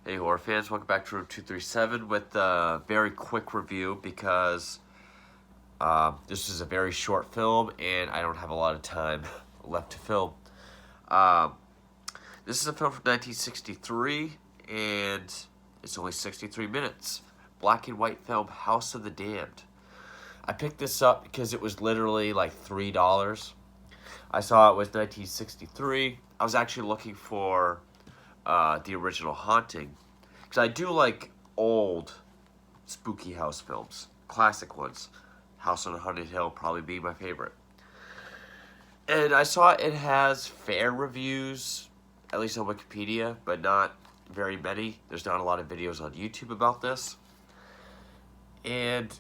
Hey horror fans, welcome back to Room 237 with a very quick review because this is a very short film and I don't have a lot of time left to film. Um, this is a film from 1963 and it's only 63 minutes. Black and white film, House of the Damned. I picked this up because it was literally like $3. I saw it was 1963. I was actually looking for the original Haunting. Because I do like old spooky house films. Classic ones. House on Haunted Hill probably be my favorite. And I saw it has fair reviews, at least on Wikipedia, but not very many. There's not a lot of videos on YouTube about this. And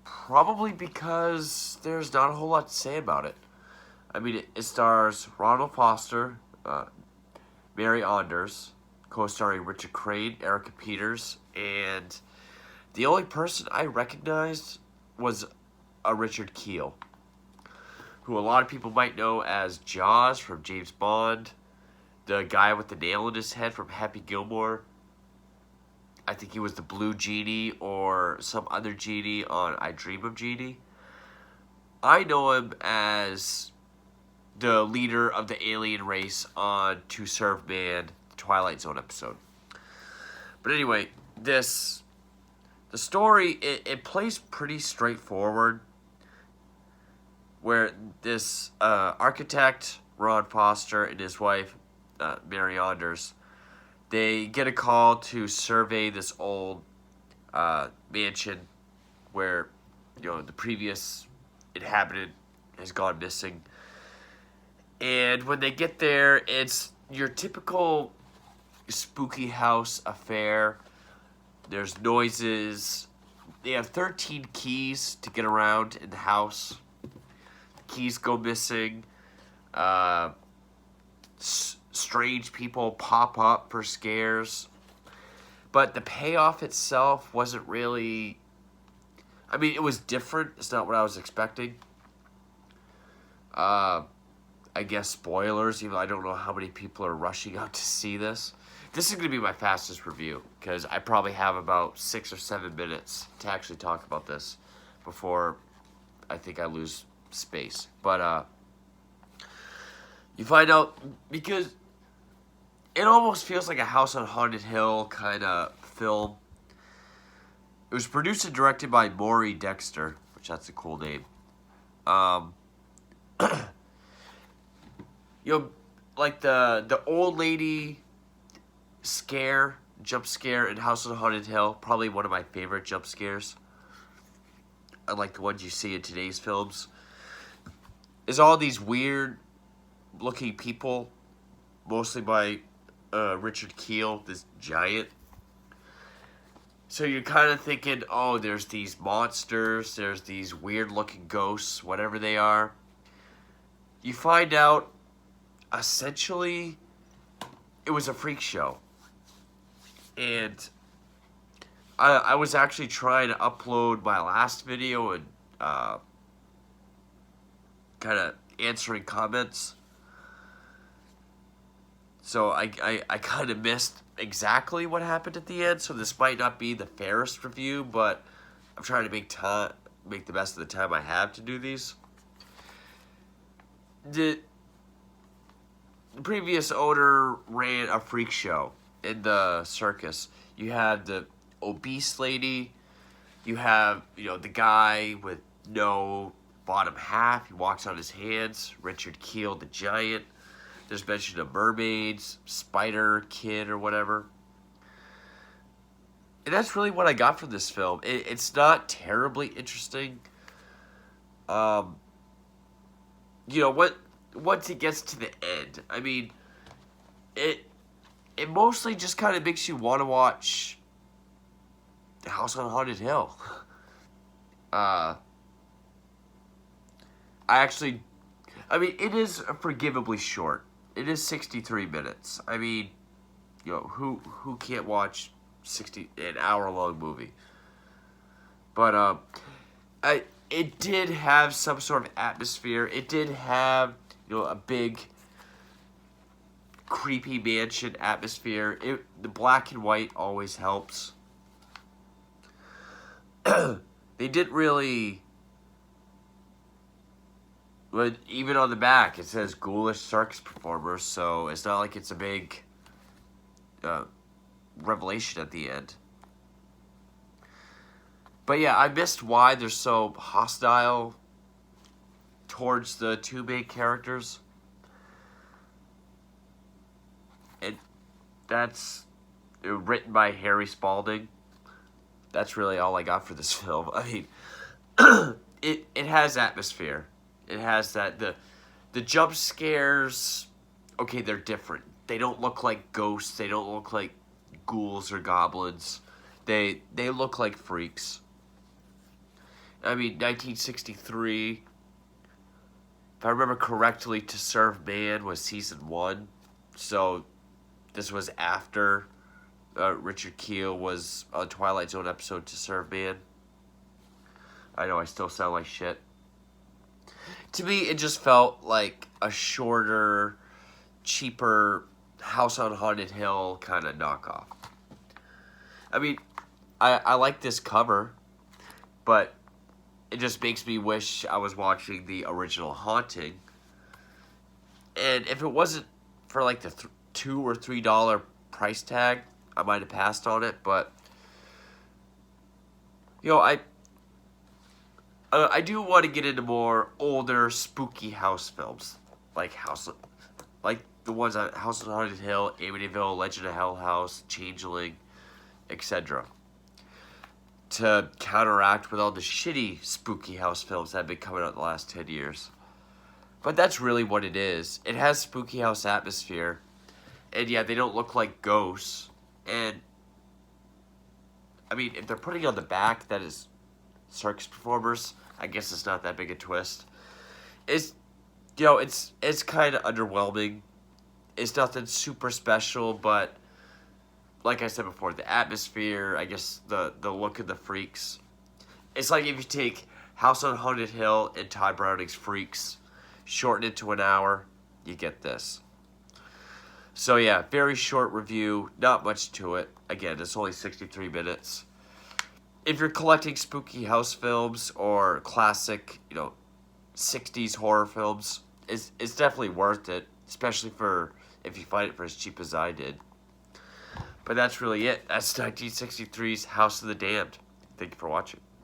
probably because there's not a whole lot to say about it. I mean, it stars Ronald Foster, Mary Onders, co-starring Richard Crane, Erica Peters, and the only person I recognized was a Richard Kiel, who a lot of people might know as Jaws from James Bond, the guy with the nail in his head from Happy Gilmore. I think he was the blue genie or some other genie on I Dream of Jeannie. I know him as the leader of the alien race on To Serve Man, the Twilight Zone episode. But anyway, the story, it plays pretty straightforward, where this architect, Ron Foster, and his wife, Mary Onders, they get a call to survey this old mansion where, the previous inhabitant has gone missing. And when they get there, it's your typical spooky house affair. There's noises. They have 13 keys to get around in the house. Keys go missing. Strange people pop up for scares. But the payoff itself wasn't really... I mean, it was different. It's not what I was expecting. I guess spoilers, even though I don't know how many people are rushing out to see this. This is going to be my fastest review, because I probably have about 6 or 7 minutes to actually talk about this before I think I lose space. But you find out, because it almost feels like a House on Haunted Hill kind of film. It was produced and directed by Maury Dexter, which that's a cool name. Like the old lady jump scare in House on Haunted Hill, probably one of my favorite jump scares. Unlike the ones you see in today's films. Is all these weird looking people, mostly by Richard Kiel, this giant. So you're kind of thinking, oh, there's these monsters, there's these weird looking ghosts, whatever they are. You find out, essentially, it was a freak show. And I was actually trying to upload my last video and kind of answering comments. So I kind of missed exactly what happened at the end. So this might not be the fairest review, but I'm trying to make the best of the time I have to do these. The previous owner ran a freak show in the circus. You had the obese lady. You have, the guy with no bottom half. He walks on his hands. Richard Kiel, the giant. There's mention of mermaids, Spider Kid or whatever. And that's really what I got from this film. It's not terribly interesting. Once it gets to the end, I mean, it mostly just kind of makes you want to watch The House on Haunted Hill. It is forgivably short. It is 63 minutes. I mean, who can't watch an hour-long movie? But it did have some sort of atmosphere. It did have, a big creepy mansion atmosphere. The black and white always helps. They didn't really... But even on the back, it says ghoulish circus performers, so it's not like it's a big revelation at the end. But yeah, I missed why they're so hostile towards the two main characters. And that's written by Harry Spalding. That's really all I got for this film. I mean, it has atmosphere. It has that the jump scares. Okay, they're different. They don't look like ghosts. They don't look like ghouls or goblins. They look like freaks. I mean, 1963. If I remember correctly, To Serve Man was season 1, so this was after Richard Kiel was on Twilight Zone episode To Serve Man. I know I still sound like shit. To me, it just felt like a shorter, cheaper House on Haunted Hill kind of knockoff. I mean, I like this cover, but it just makes me wish I was watching the original Haunting. And if it wasn't for like the $2 or $3 price tag, I might have passed on it. But you know, I do want to get into more older spooky house films, like the ones on House on Haunted Hill, Amityville, Legend of Hell House, Changeling, etc. To counteract with all the shitty spooky house films that have been coming out in the last 10 years. But that's really what it is. It has spooky house atmosphere. And yeah, they don't look like ghosts. And I mean, if they're putting on the back that is circus performers, I guess it's not that big a twist. It's kind of underwhelming. It's nothing super special, but like I said before, the atmosphere, I guess the look of the freaks. It's like if you take House on Haunted Hill and Todd Browning's Freaks, shorten it to an hour, you get this. So yeah, very short review, not much to it. Again, it's only 63 minutes. If you're collecting spooky house films or classic, 60s horror films, it's definitely worth it, especially if you find it for as cheap as I did. But that's really it. That's 1963's House of the Damned. Thank you for watching.